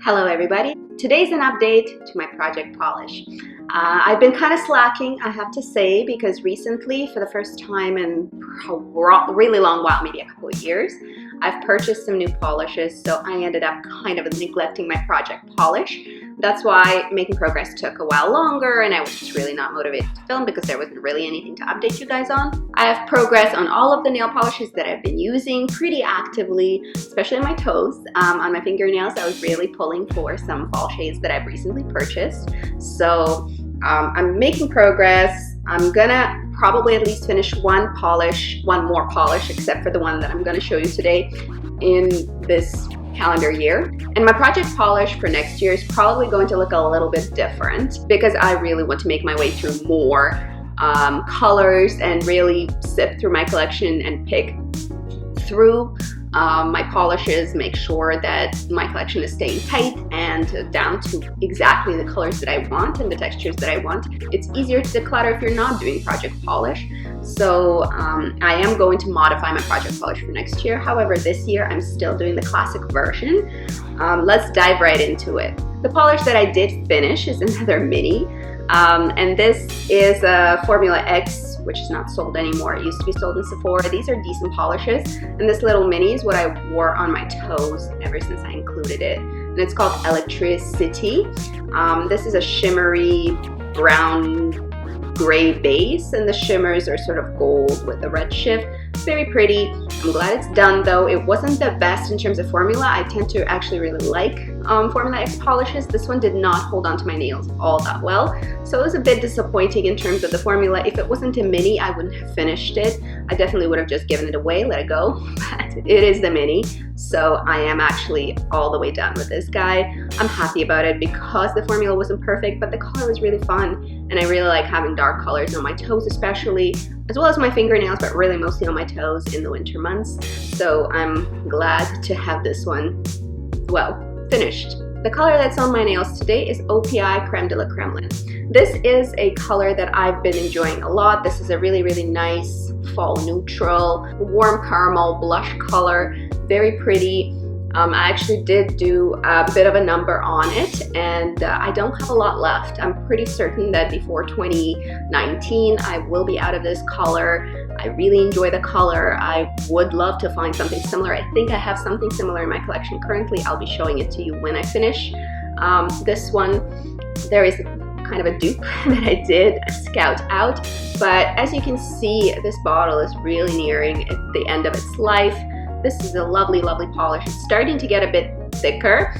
Hello everybody. Today's an update to my project polish. I've been kind of slacking, I have to say, because recently, for the first time in a really long while, maybe a couple of years, I've purchased some new polishes, so I ended up kind of neglecting my project polish. That's why making progress took a while longer, and I was just really not motivated to film because there wasn't really anything to update you guys on. I have progress on all of the nail polishes that I've been using pretty actively, especially on my toes. On my fingernails, I was really pulling for some fall shades that I've recently purchased. So I'm making progress. I'm gonna probably at least finish one more polish, except for the one that I'm gonna show you today in this calendar year. And my project polish for next year is probably going to look a little bit different because I really want to make my way through more colors and really sift through my collection and pick through my polishes, make sure that my collection is staying tight and down to exactly the colors that I want and the textures that I want. It's easier to declutter if you're not doing project polish. So I am going to modify my project polish for next year. However, this year I'm still doing the classic version. Let's dive right into it. The polish that I did finish is another mini. And this is a Formula X, which is not sold anymore. It used to be sold in Sephora. These are decent polishes. And this little mini is what I wore on my toes ever since I included it. And it's called Electricity. This is a shimmery brown gray base, and the shimmers are sort of gold with a red shift. Very pretty. I'm glad it's done though. It wasn't the best in terms of formula. I tend to actually really like Formula X polishes. This one did not hold on to my nails all that well, so it was a bit disappointing in terms of the formula. If it wasn't a mini, I wouldn't have finished it. I definitely would have just given it away, let it go, but it is the mini, so I am actually all the way done with this guy. I'm happy about it because the formula wasn't perfect, but the color was really fun, and I really like having dark colors on my toes especially, as well as my fingernails, but really mostly on my toes in the winter months. So I'm glad to have this one, well, finished. The color that's on my nails today is Pendula Kremlin. This is a color that I've been enjoying a lot. This is a really, really nice fall neutral, warm caramel blush color, very pretty. I actually did do a bit of a number on it, and I don't have a lot left. I'm pretty certain that before 2019 I will be out of this color. I really enjoy the color. I would love to find something similar. I think I have something similar in my collection currently. I'll be showing it to you when I finish. This one, there is kind of a dupe that I did scout out, but as you can see, this bottle is really nearing the end of its life. This is a lovely, lovely polish. It's starting to get a bit thicker.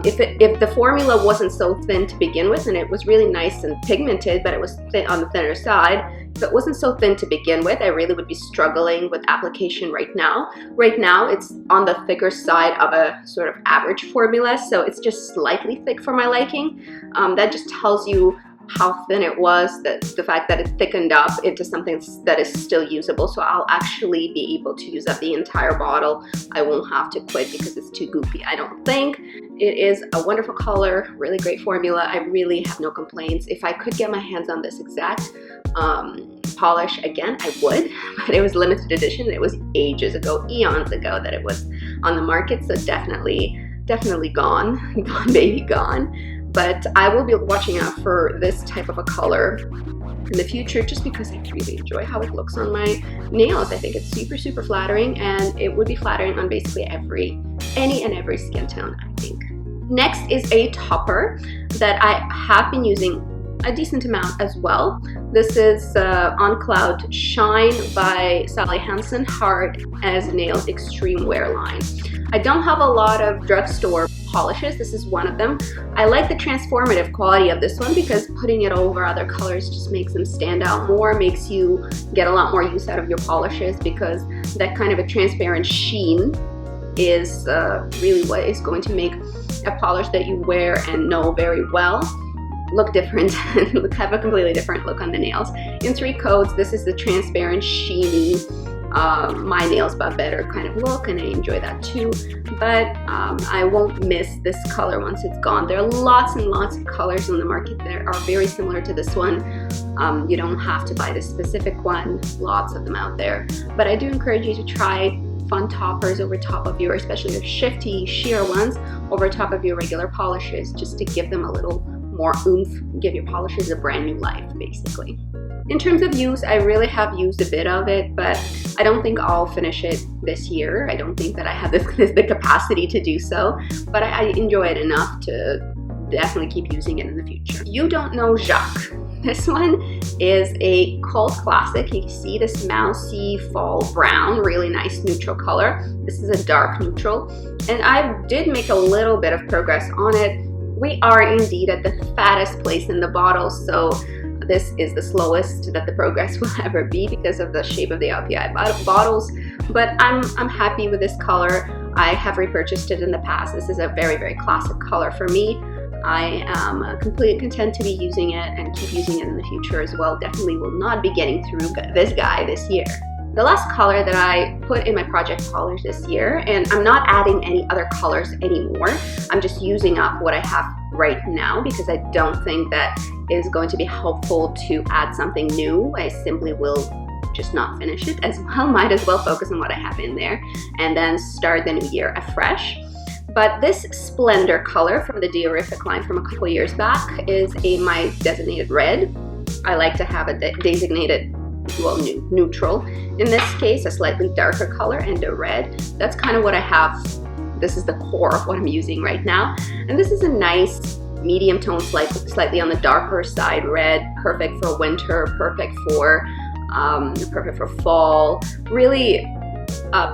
If the formula wasn't so thin to begin with, and it was really nice and pigmented, but it was thin on the thinner side, if it wasn't so thin to begin with, I really would be struggling with application right now. Right now, it's on the thicker side of a sort of average formula, so it's just slightly thick for my liking. That just tells you how thin it was, the fact that it thickened up into something that is still usable. So I'll actually be able to use up the entire bottle. I won't have to quit because it's too goopy, I don't think. It is a wonderful color, really great formula. I really have no complaints. If I could get my hands on this exact polish again, I would, but it was limited edition. It was ages ago, eons ago that it was on the market, so definitely gone, baby gone. But I will be watching out for this type of a color in the future just because I really enjoy how it looks on my nails. I think it's super, super flattering, and it would be flattering on basically any and every skin tone, I think. Next is a topper that I have been using a decent amount as well. This is On Cloud Shine by Sally Hansen Hard as Nails Extreme Wear line. I don't have a lot of drugstore polishes. This is one of them. I like the transformative quality of this one because putting it over other colors just makes them stand out more, makes you get a lot more use out of your polishes, because that kind of a transparent sheen is really what is going to make a polish that you wear and know very well look different and have a completely different look on the nails. In 3 coats, this is the transparent, sheeny, my nails but better kind of look, and I enjoy that too. But I won't miss this color once it's gone. There are lots and lots of colors on the market that are very similar to this one. You don't have to buy this specific one, lots of them out there. But I do encourage you to try fun toppers over top of your, especially the shifty sheer ones, over top of your regular polishes, just to give them a little more oomph, give your polishes a brand new life, basically. In terms of use, I really have used a bit of it, but I don't think I'll finish it this year. I don't think that I have the capacity to do so, but I enjoy it enough to definitely keep using it in the future. You don't know Jacques. This one is a cult classic. You can see this mousy fall brown, really nice neutral color. This is a dark neutral, and I did make a little bit of progress on it. We are indeed at the fattest place in the bottle, so this is the slowest that the progress will ever be because of the shape of the LPI bottles, but I'm happy with this color. I have repurchased it in the past. This is a very, very classic color for me. I am completely content to be using it and keep using it in the future as well. Definitely will not be getting through this guy this year. The last color that I put in my project polish this year, and I'm not adding any other colors anymore, I'm just using up what I have right now because I don't think that is going to be helpful to add something new. I simply will just not finish it as well. Might as well focus on what I have in there and then start the new year afresh. But this Splendor color from the Diorific line from a couple years back is my designated red. I like to have a designated, well, neutral. In this case, a slightly darker color and a red. That's kind of what I have. This is the core of what I'm using right now. And this is a nice medium tone, slightly on the darker side red, perfect for winter, perfect for fall. Really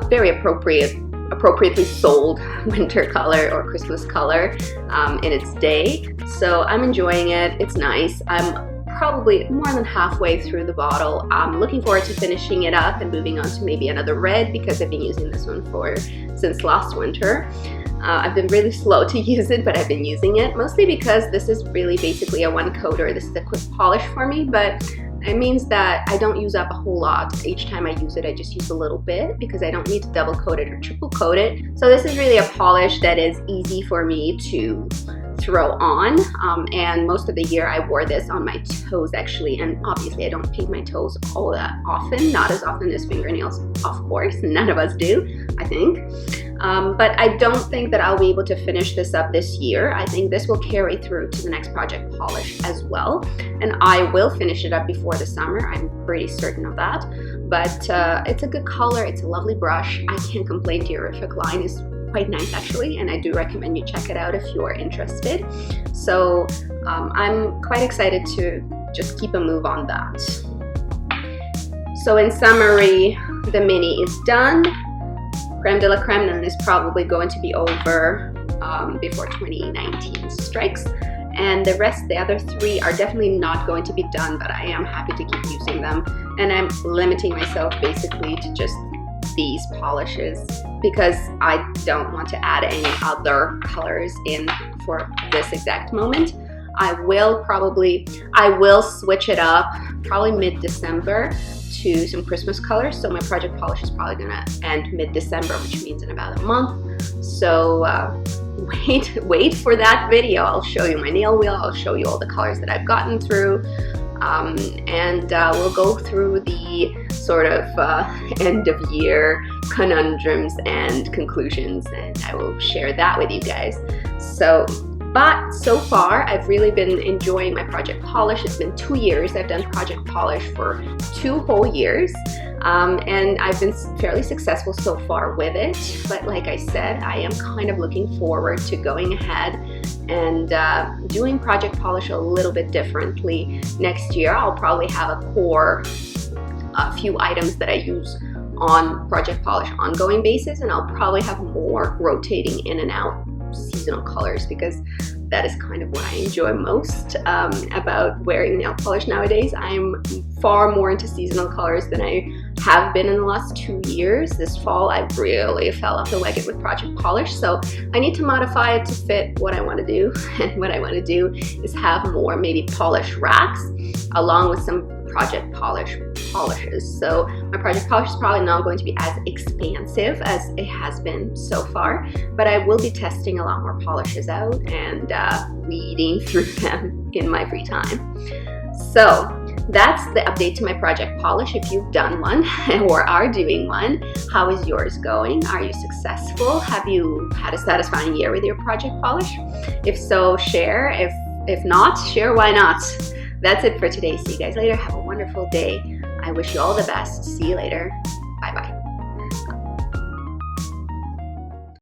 very appropriately sold winter color or Christmas color in its day. So I'm enjoying it. It's nice. I'm probably more than halfway through the bottle. I'm looking forward to finishing it up and moving on to maybe another red because I've been using this one since last winter. I've been really slow to use it, but I've been using it mostly because this is really basically a one coater. This is a quick polish for me, but it means that I don't use up a whole lot. Each time I use it, I just use a little bit because I don't need to double coat it or triple coat it. So this is really a polish that is easy for me to throw on, and most of the year I wore this on my toes actually, and obviously I don't paint my toes all that often, not as often as fingernails, of course, none of us do, I think. But I don't think that I'll be able to finish this up this year. I think this will carry through to the next project polish as well, and I will finish it up before the summer. I'm pretty certain of that, but it's a good color, it's a lovely brush. I can't complain. Diorific line is quite nice actually, and I do recommend you check it out if you are interested. So I'm quite excited to just keep a move on that. So in summary, the mini is done. Pendula Kremlin is probably going to be over before 2019 strikes, and the other three are definitely not going to be done, but I am happy to keep using them, and I'm limiting myself basically to just these polishes because I don't want to add any other colors in for this exact moment. I will switch it up probably mid-December to some Christmas colors. So my project polish is probably gonna end mid-December, which means in about a month. So wait for that video. I'll show you my nail wheel. I'll show you all the colors that I've gotten through. And we'll go through the sort of end of year conundrums and conclusions, and I will share that with you guys. But so far, I've really been enjoying my project polish. It's been 2 years. I've done project polish for 2 whole years, and I've been fairly successful so far with it. But like I said, I am kind of looking forward to going ahead and doing project polish a little bit differently. Next year, I'll probably have a few items that I use on project polish ongoing basis, and I'll probably have more rotating in and out seasonal colors because that is kind of what I enjoy most about wearing nail polish nowadays. I'm far more into seasonal colors than I have been in the last 2 years. This fall I really fell off the wagon with project polish, so I need to modify it to fit what I want to do. And what I want to do is have more maybe polish racks along with some project polishes. So my project polish is probably not going to be as expansive as it has been so far, but I will be testing a lot more polishes out and weeding through them in my free time. So that's the update to my project polish. If you've done one or are doing one, how is yours going? Are you successful? Have you had a satisfying year with your project polish? If so, share. If not, share why not. That's it for today. See you guys later. Have a wonderful day. I wish you all the best. See you later.